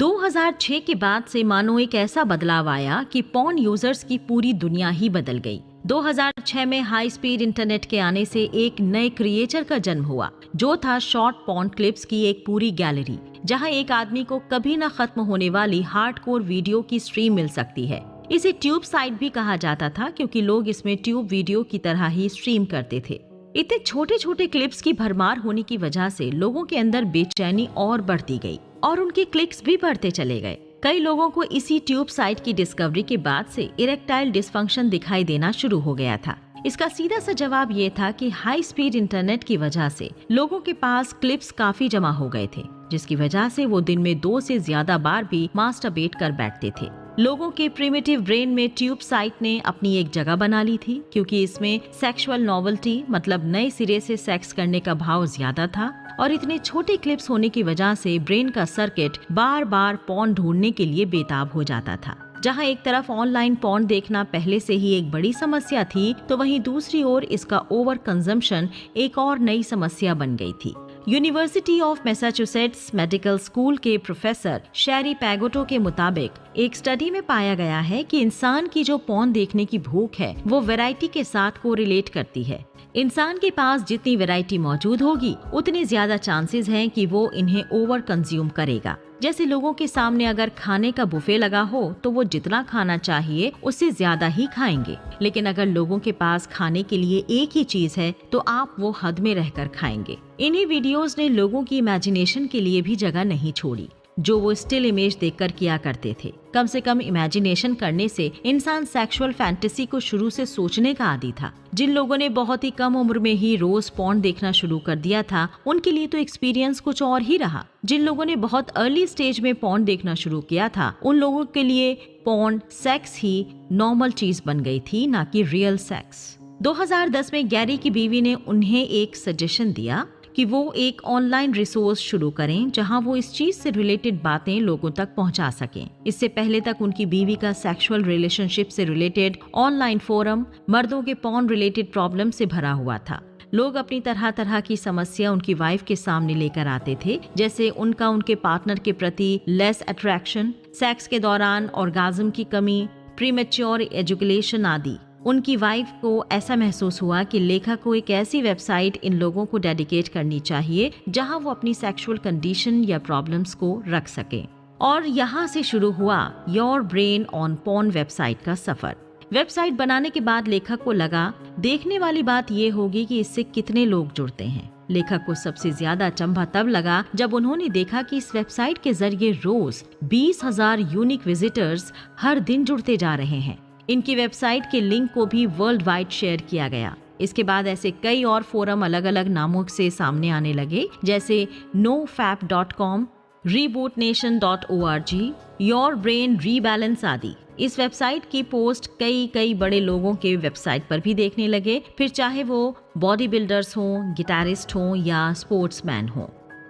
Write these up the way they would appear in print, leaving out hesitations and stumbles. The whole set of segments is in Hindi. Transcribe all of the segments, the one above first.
2006 के बाद से मानो एक ऐसा बदलाव आया कि पॉर्न यूजर्स की पूरी दुनिया ही बदल गई। 2006 में हाई स्पीड इंटरनेट के आने से एक नए क्रिएचर का जन्म हुआ, जो था शॉर्ट पॉर्न क्लिप्स की एक पूरी गैलरी, जहां एक आदमी को कभी न खत्म होने वाली हार्डकोर वीडियो की स्ट्रीम मिल सकती है। इसे ट्यूब साइट भी कहा जाता था, क्योंकि लोग इसमें ट्यूब वीडियो की तरह ही स्ट्रीम करते थे। इतने छोटे छोटे क्लिप्स की भरमार होने की वजह से लोगों के अंदर बेचैनी और बढ़ती गई और उनके क्लिक्स भी बढ़ते चले गए। कई लोगों को इसी ट्यूब साइट की डिस्कवरी के बाद से इरेक्टाइल डिस्फंक्शन दिखाई देना शुरू हो गया था। इसका सीधा सा जवाब ये था कि हाई स्पीड इंटरनेट की वजह से लोगों के पास क्लिप्स काफी जमा हो गए थे, जिसकी वजह से वो दिन में 2 से ज्यादा बार भी मास्टरबेट कर बैठते थे। लोगों के प्रिमिटिव ब्रेन में ट्यूब साइट ने अपनी एक जगह बना ली थी, क्योंकि इसमें सेक्सुअल नॉवेल्टी मतलब नए सिरे से सेक्स करने का भाव ज्यादा था और इतने छोटे क्लिप्स होने की वजह से ब्रेन का सर्किट बार बार पॉर्न ढूंढने के लिए बेताब हो जाता था। जहां एक तरफ ऑनलाइन पॉर्न देखना पहले से ही एक बड़ी समस्या थी, तो वहीं दूसरी ओर इसका ओवर कंजम्पशन एक और नई समस्या बन गई थी। University of Massachusetts medical school के प्रोफेसर शेरी पैगोटो के मुताबिक एक स्टडी में पाया गया है कि इंसान की जो पॉर्न देखने की भूख है वो वैरायटी के साथ कोरिलेट करती है। इंसान के पास जितनी वैरायटी मौजूद होगी, उतने ज्यादा चांसेस हैं कि वो इन्हें ओवर कंज्यूम करेगा। जैसे लोगों के सामने अगर खाने का बुफे लगा हो तो वो जितना खाना चाहिए उससे ज्यादा ही खाएंगे, लेकिन अगर लोगों के पास खाने के लिए एक ही चीज है तो आप वो हद में रहकर खाएंगे। इन्हीं वीडियोस ने लोगों की इमेजिनेशन के लिए भी जगह नहीं छोड़ी, जो वो स्टिल इमेज देखकर किया करते थे। कम से कम इमेजिनेशन करने से इंसान सेक्सुअल फैंटेसी को शुरू से सोचने का आदी था। जिन लोगों ने बहुत ही कम उम्र में ही रोज पॉर्न देखना शुरू कर दिया था, उनके लिए तो एक्सपीरियंस कुछ और ही रहा। जिन लोगों ने बहुत अर्ली स्टेज में पॉर्न देखना शुरू किया था, उन लोगों के लिए पॉर्न सेक्स ही नॉर्मल चीज बन गई थी, ना कि रियल सेक्स। 2010 में गैरी की बीवी ने उन्हें एक सजेशन दिया कि वो एक ऑनलाइन रिसोर्स शुरू करें जहां वो इस चीज से रिलेटेड बातें लोगों तक पहुंचा सकें। इससे पहले तक उनकी बीवी का सेक्सुअल रिलेशनशिप से रिलेटेड ऑनलाइन फोरम मर्दों के पॉर्न रिलेटेड प्रॉब्लम से भरा हुआ था। लोग अपनी तरह तरह की समस्या उनकी वाइफ के सामने लेकर आते थे, जैसे उनका उनके पार्टनर के प्रति लेस अट्रैक्शन, सेक्स के दौरान ऑर्गाज्म की कमी, प्रीमेच्योर एजुकेशन आदि। उनकी वाइफ को ऐसा महसूस हुआ कि लेखक को एक ऐसी वेबसाइट इन लोगों को डेडिकेट करनी चाहिए जहां वो अपनी सेक्सुअल कंडीशन या प्रॉब्लम्स को रख सके। और यहाँ से शुरू हुआ your brain on porn website का सफर। वेबसाइट बनाने के बाद लेखक को लगा, देखने वाली बात ये होगी कि इससे कितने लोग जुड़ते हैं। लेखक को सबसे ज्यादा अचंभा तब लगा जब उन्होंने देखा कि इस वेबसाइट के जरिए रोज 20,000 यूनिक विजिटर्स हर दिन जुड़ते जा रहे हैं। इनकी वेबसाइट के लिंक को भी वर्ल्ड वाइड शेयर किया गया। इसके बाद ऐसे कई और फोरम अलग अलग नामों से सामने आने लगे, जैसे nofap.com, rebootnation.org, your brain rebalance आदि। इस वेबसाइट की पोस्ट कई बड़े लोगों के वेबसाइट पर भी देखने लगे, फिर चाहे वो बॉडी बिल्डर्स हों, गिटारिस्ट हों या स्पोर्ट्समैन हों।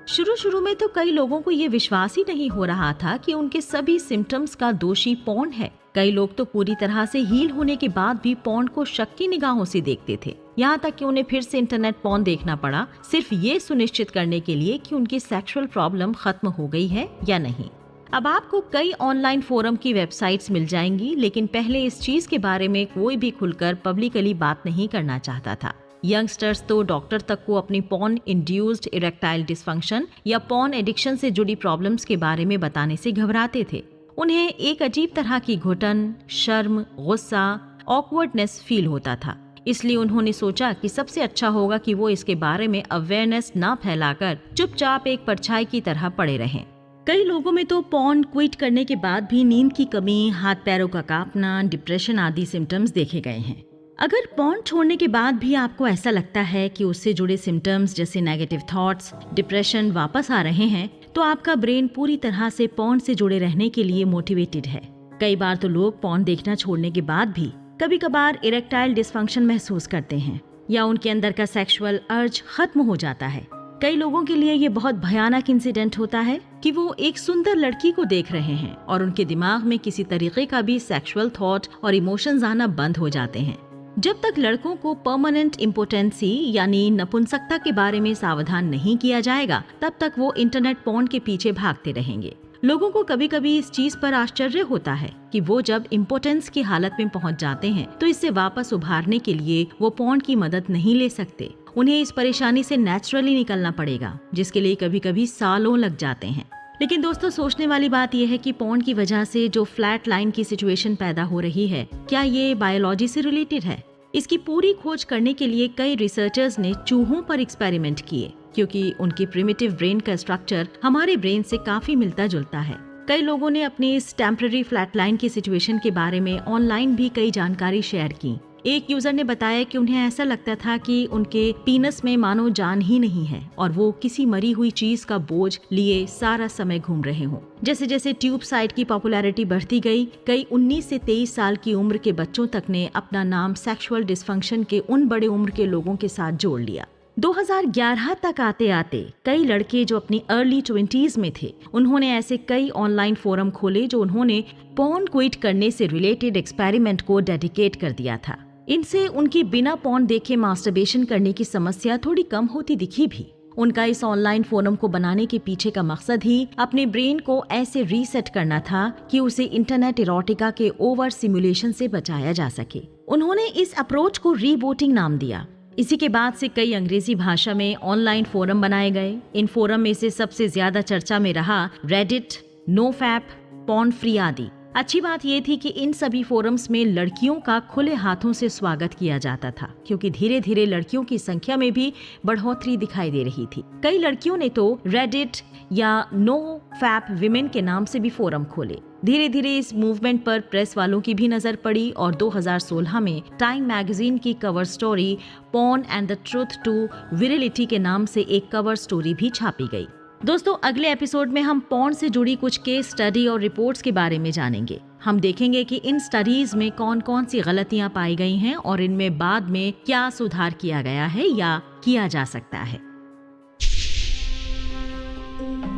शुरू में तो कई लोगों को ये विश्वास ही नहीं हो रहा था कि उनके सभी सिम्टम्स का दोषी पॉर्न है। कई लोग तो पूरी तरह से हील होने के बाद भी पॉर्न को शक की निगाहों से देखते थे। यहाँ तक कि उन्हें फिर से इंटरनेट पॉर्न देखना पड़ा, सिर्फ ये सुनिश्चित करने के लिए कि उनकी सेक्सुअल प्रॉब्लम खत्म हो गई है या नहीं। अब आपको कई ऑनलाइन फोरम की वेबसाइट्स मिल जाएंगी, लेकिन पहले इस चीज के बारे में कोई भी खुलकर पब्लिकली बात नहीं करना चाहता था। यंगस्टर्स तो डॉक्टर तक को अपनी पॉर्न इंड्यूस्ड इरेक्टाइल डिस्फंक्शन या पॉर्न एडिक्शन से जुड़ी प्रॉब्लम्स के बारे में बताने से घबराते थे। उन्हें एक अजीब तरह की घुटन, शर्म, गुस्सा, ऑकवर्डनेस फील होता था। इसलिए उन्होंने सोचा कि सबसे अच्छा होगा कि वो इसके बारे में अवेयरनेस ना फैलाकर चुपचाप एक परछाई की तरह पड़े रहें। कई लोगों में तो पॉर्न क्विट करने के बाद भी नींद की कमी, हाथ पैरों का कांपना, डिप्रेशन आदि सिम्टम्स देखे गए हैं। अगर पॉर्न छोड़ने के बाद भी आपको ऐसा लगता है कि उससे जुड़े सिम्टम्स जैसे नेगेटिव थॉट्स, डिप्रेशन वापस आ रहे हैं, तो आपका ब्रेन पूरी तरह से पॉर्न से जुड़े रहने के लिए मोटिवेटेड है। कई बार तो लोग पॉर्न देखना छोड़ने के बाद भी कभी कभार इरेक्टाइल डिस्फंक्शन महसूस करते हैं या उनके अंदर का सेक्सुअल अर्ज खत्म हो जाता है। कई लोगों के लिए ये बहुत भयानक इंसिडेंट होता है कि वो एक सुंदर लड़की को देख रहे हैं और उनके दिमाग में किसी तरीके का भी सेक्सुअल थॉट और इमोशंस आना बंद हो जाते हैं। जब तक लड़कों को परमानेंट इम्पोटेंसी यानी नपुंसकता के बारे में सावधान नहीं किया जाएगा, तब तक वो इंटरनेट पॉर्न के पीछे भागते रहेंगे। लोगों को कभी कभी इस चीज पर आश्चर्य होता है कि वो जब इम्पोर्टेंस की हालत में पहुंच जाते हैं तो इससे वापस उभारने के लिए वो पोर्न की मदद नहीं ले सकते। उन्हें इस परेशानी से नेचुरली निकलना पड़ेगा, जिसके लिए कभी कभी सालों लग जाते हैं। लेकिन दोस्तों, सोचने वाली बात यह है कि पोर्न की वजह से जो फ्लैट लाइन की सिचुएशन पैदा हो रही है, क्या ये बायोलॉजी से रिलेटेड है? इसकी पूरी खोज करने के लिए कई रिसर्चर्स ने चूहों पर एक्सपेरिमेंट किए, क्योंकि उनकी प्रिमिटिव ब्रेन का स्ट्रक्चर हमारे ब्रेन से काफी मिलता जुलता है। कई लोगों ने अपनी इस टेम्पररी फ्लैट लाइन की सिचुएशन के बारे में ऑनलाइन भी कई जानकारी शेयर की। एक यूजर ने बताया कि उन्हें ऐसा लगता था कि उनके पीनस में मानो जान ही नहीं है और वो किसी मरी हुई चीज का बोझ लिए सारा समय घूम रहे हों। जैसे जैसे ट्यूब साइट की पॉपुलैरिटी बढ़ती गई, कई 19 से 23 साल की उम्र के बच्चों तक ने अपना नाम सेक्सुअल डिसफंक्शन के उन बड़े उम्र के लोगों के साथ जोड़ लिया। 2011 तक आते आते कई लड़के जो अपनी अर्ली 20s में थे, उन्होंने ऐसे कई ऑनलाइन फोरम खोले जो उन्होंने पोर्न क्विट करने से रिलेटेड एक्सपेरिमेंट को डेडिकेट कर दिया था। इनसे उनकी बिना पोर्न देखे मास्टरबेशन करने की समस्या थोड़ी कम होती दिखी भी। उनका इस ऑनलाइन फोरम को बनाने के पीछे का मकसद ही अपने ब्रेन को ऐसे रीसेट करना था कि उसे इंटरनेट इरोटिका के ओवर सिमुलेशन से बचाया जा सके। उन्होंने इस अप्रोच को रीबूटिंग नाम दिया। इसी के बाद से कई अंग्रेजी भाषा में ऑनलाइन फोरम बनाए गए। इन फोरम में से सबसे ज्यादा चर्चा में रहा रेडिट, नोफैप, पोर्न फ्री आदि। अच्छी बात ये थी कि इन सभी फोरम्स में लड़कियों का खुले हाथों से स्वागत किया जाता था, क्योंकि धीरे धीरे लड़कियों की संख्या में भी बढ़ोतरी दिखाई दे रही थी। कई लड़कियों ने तो रेडिट या नो फैप विमेन के नाम से भी फोरम खोले। धीरे धीरे इस मूवमेंट पर प्रेस वालों की भी नजर पड़ी और 2016 में टाइम मैगजीन की cover story porn and the truth to virility के नाम से एक कवर स्टोरी भी छापी गई। दोस्तों, अगले एपिसोड में हम पोर्न से जुड़ी कुछ केस स्टडी और रिपोर्ट्स के बारे में जानेंगे। हम देखेंगे कि इन स्टडीज में कौन कौन सी गलतियां पाई गई हैं और इनमें बाद में क्या सुधार किया गया है या किया जा सकता है।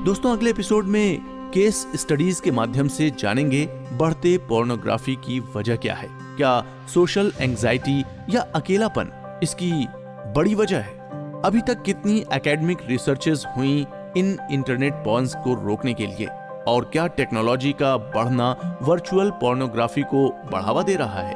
दोस्तों, अगले एपिसोड में केस स्टडीज के माध्यम से जानेंगे बढ़ते पोर्नोग्राफी की वजह क्या है। क्या सोशल एंजाइटी या अकेलापन इसकी बड़ी वजह है? अभी तक कितनी एकेडमिक रिसर्चेस हुई इन इंटरनेट पॉर्न्स को रोकने के लिए, और क्या टेक्नोलॉजी का बढ़ना वर्चुअल पोर्नोग्राफी को बढ़ावा दे रहा है?